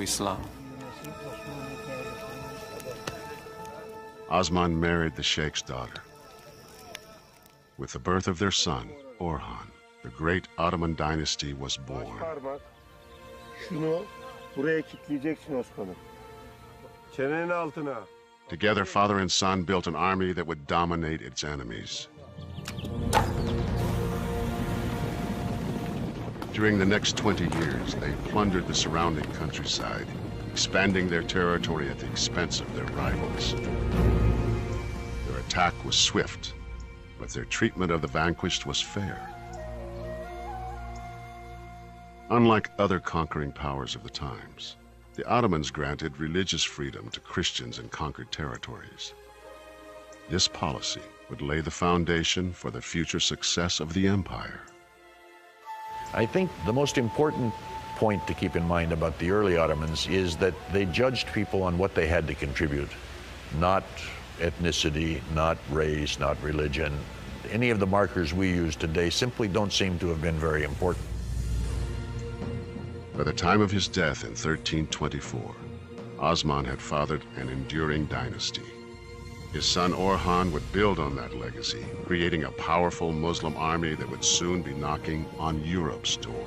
Islam. Osman married the Sheikh's daughter. With the birth of their son, Orhan, the great Ottoman dynasty was born. Together, father and son built an army that would dominate its enemies. During the next 20 years, they plundered the surrounding countryside, expanding their territory at the expense of their rivals. Their attack was swift, but their treatment of the vanquished was fair. Unlike other conquering powers of the times, the Ottomans granted religious freedom to Christians in conquered territories. This policy would lay the foundation for the future success of the empire. I think the most important point to keep in mind about the early Ottomans is that they judged people on what they had to contribute, not ethnicity, not race, not religion. Any of the markers we use today simply don't seem to have been very important. By the time of his death in 1324, Osman had fathered an enduring dynasty. His son Orhan would build on that legacy, creating a powerful Muslim army that would soon be knocking on Europe's door.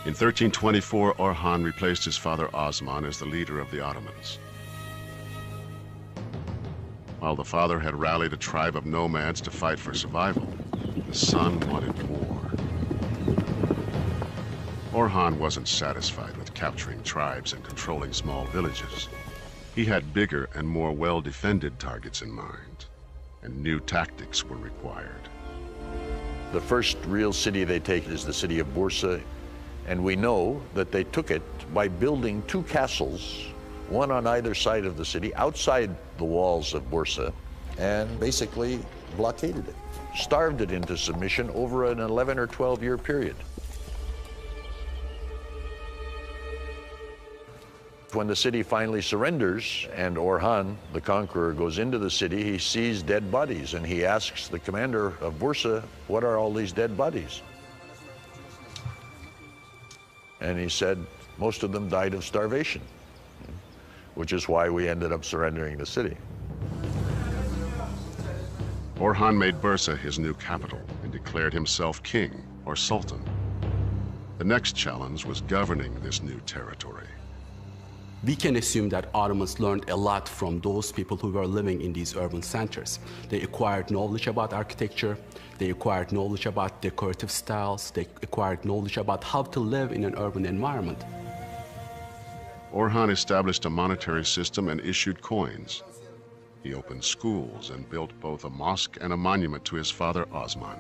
In 1324, Orhan replaced his father Osman as the leader of the Ottomans. While the father had rallied a tribe of nomads to fight for survival, the son wanted war. Orhan wasn't satisfied with capturing tribes and controlling small villages. He had bigger and more well-defended targets in mind, and new tactics were required. The first real city they take is the city of Bursa, and we know that they took it by building two castles, one on either side of the city, outside the walls of Bursa, and basically blockaded it, starved it into submission over an 11 or 12-year period. When the city finally surrenders and Orhan, the conqueror, goes into the city, he sees dead bodies, and he asks the commander of Bursa, "What are all these dead bodies?" And he said, "Most of them died of starvation," which is why we ended up surrendering the city. Orhan made Bursa his new capital and declared himself king, or sultan. The next challenge was governing this new territory. We can assume that Ottomans learned a lot from those people who were living in these urban centers. They acquired knowledge about architecture, they acquired knowledge about decorative styles, they acquired knowledge about how to live in an urban environment. Orhan established a monetary system and issued coins. He opened schools and built both a mosque and a monument to his father Osman.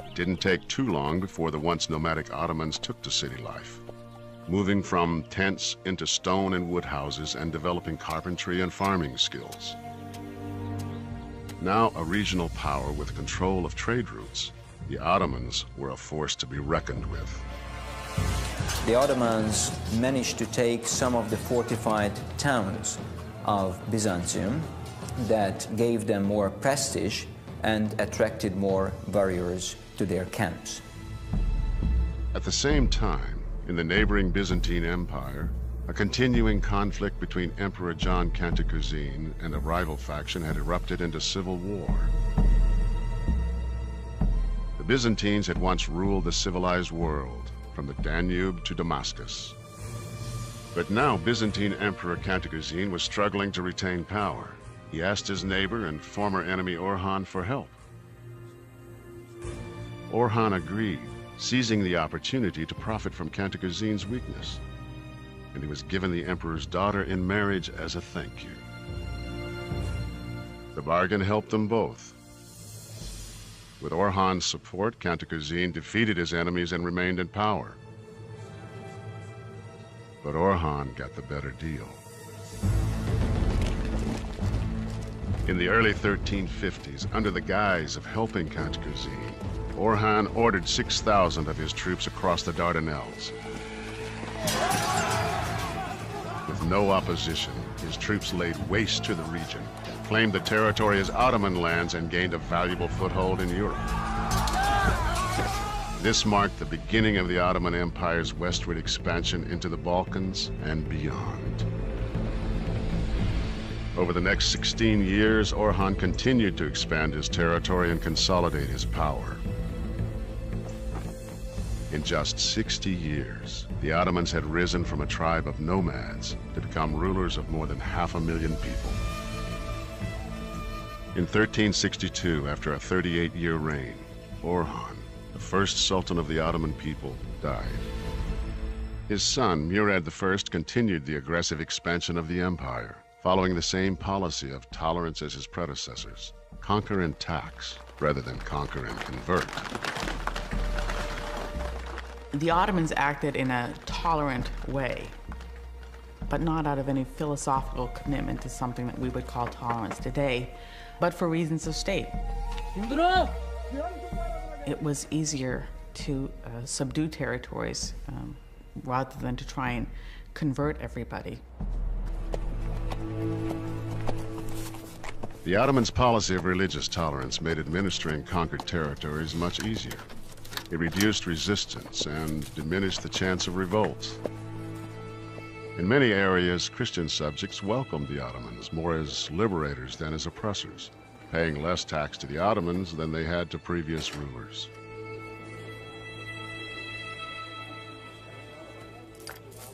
It didn't take too long before the once nomadic Ottomans took to city life, moving from tents into stone and wood houses and developing carpentry and farming skills. Now a regional power with control of trade routes, the Ottomans were a force to be reckoned with. The Ottomans managed to take some of the fortified towns of Byzantium that gave them more prestige and attracted more warriors to their camps. At the same time, in the neighboring Byzantine Empire, a continuing conflict between Emperor John Cantacuzene and a rival faction had erupted into civil war. The Byzantines had once ruled the civilized world, from the Danube to Damascus. But now Byzantine Emperor Cantacuzene was struggling to retain power. He asked his neighbor and former enemy Orhan for help. Orhan agreed, seizing the opportunity to profit from Cantacuzene's weakness. And he was given the emperor's daughter in marriage as a thank you. The bargain helped them both. With Orhan's support, Cantacuzene defeated his enemies and remained in power. But Orhan got the better deal. In the early 1350s, under the guise of helping Cantacuzene, Orhan ordered 6,000 of his troops across the Dardanelles. With no opposition, his troops laid waste to the region, claimed the territory as Ottoman lands, and gained a valuable foothold in Europe. This marked the beginning of the Ottoman Empire's westward expansion into the Balkans and beyond. Over the next 16 years, Orhan continued to expand his territory and consolidate his power. In just 60 years, the Ottomans had risen from a tribe of nomads to become rulers of more than 500,000 people. In 1362, after a 38-year reign, Orhan, the first Sultan of the Ottoman people, died. His son, Murad I, continued the aggressive expansion of the empire, following the same policy of tolerance as his predecessors: conquer and tax, rather than conquer and convert. The Ottomans acted in a tolerant way, but not out of any philosophical commitment to something that we would call tolerance today, but for reasons of state. It was easier to subdue territories rather than to try and convert everybody. The Ottomans' policy of religious tolerance made administering conquered territories much easier. It reduced resistance and diminished the chance of revolt. In many areas, Christian subjects welcomed the Ottomans more as liberators than as oppressors, paying less tax to the Ottomans than they had to previous rulers.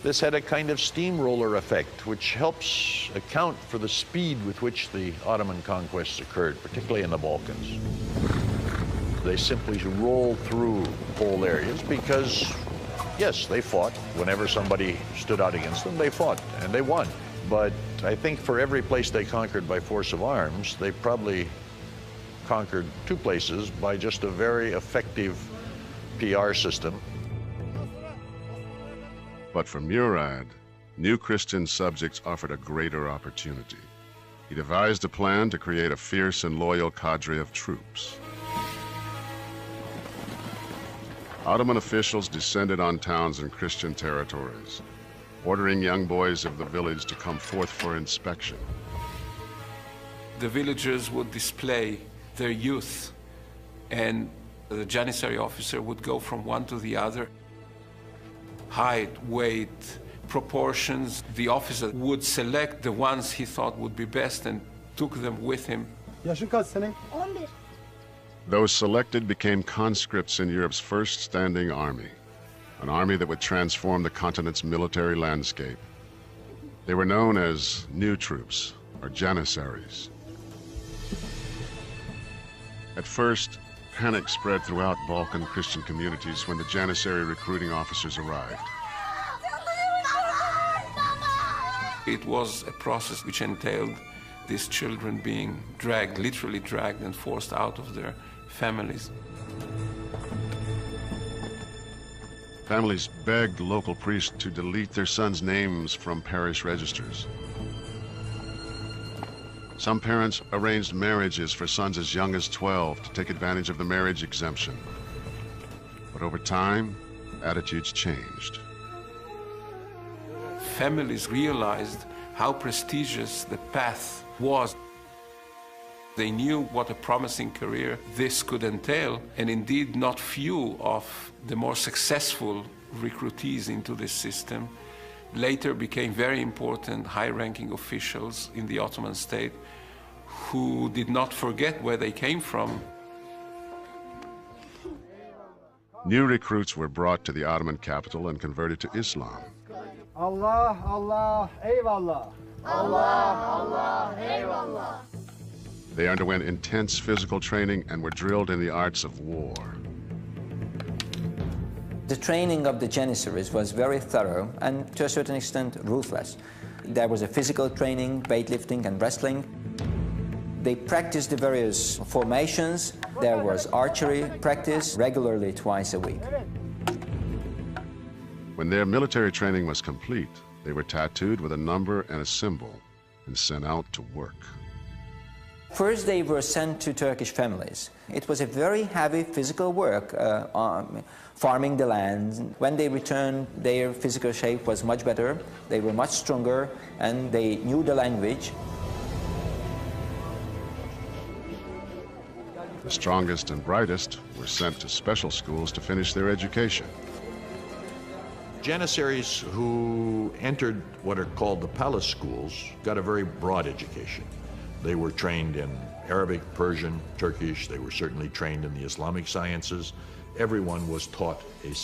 This had a kind of steamroller effect, which helps account for the speed with which the Ottoman conquests occurred, particularly in the Balkans. They simply rolled through whole areas because, yes, they fought. Whenever somebody stood out against them, they fought, and they won. But I think for every place they conquered by force of arms, they probably conquered 2 places by just a very effective PR system. But for Murad, new Christian subjects offered a greater opportunity. He devised a plan to create a fierce and loyal cadre of troops. Ottoman officials descended on towns in Christian territories, ordering young boys of the village to come forth for inspection. The villagers would display their youth, and the Janissary officer would go from one to the other. Height, weight, proportions. The officer would select the ones he thought would be best and took them with him. Those selected became conscripts in Europe's first standing army, an army that would transform the continent's military landscape. They were known as new troops, or Janissaries. At first, panic spread throughout Balkan Christian communities when the Janissary recruiting officers arrived. It was a process which entailed these children being dragged, literally dragged and forced out of their families. Families begged local priests to delete their sons' names from parish registers. Some parents arranged marriages for sons as young as 12 to take advantage of the marriage exemption. But over time, attitudes changed. Families realized how prestigious the path was. They knew what a promising career this could entail, and indeed not few of the more successful recruitees into this system later became very important high-ranking officials in the Ottoman state who did not forget where they came from. New recruits were brought to the Ottoman capital and converted to Islam. Allah, Allah, eyvallah. Allah, Allah, eyvallah. They underwent intense physical training and were drilled in the arts of war. The training of the Janissaries was very thorough and, to a certain extent, ruthless. There was a physical training, weightlifting and wrestling. They practiced the various formations. There was archery practice regularly twice a week. When their military training was complete, they were tattooed with a number and a symbol and sent out to work. First, they were sent to Turkish families. It was a very heavy physical work, farming the land. When they returned, their physical shape was much better. They were much stronger, and they knew the language. The strongest and brightest were sent to special schools to finish their education. Janissaries who entered what are called the palace schools got a very broad education. They were trained in Arabic, Persian, Turkish. They were certainly trained in the Islamic sciences. Everyone was taught a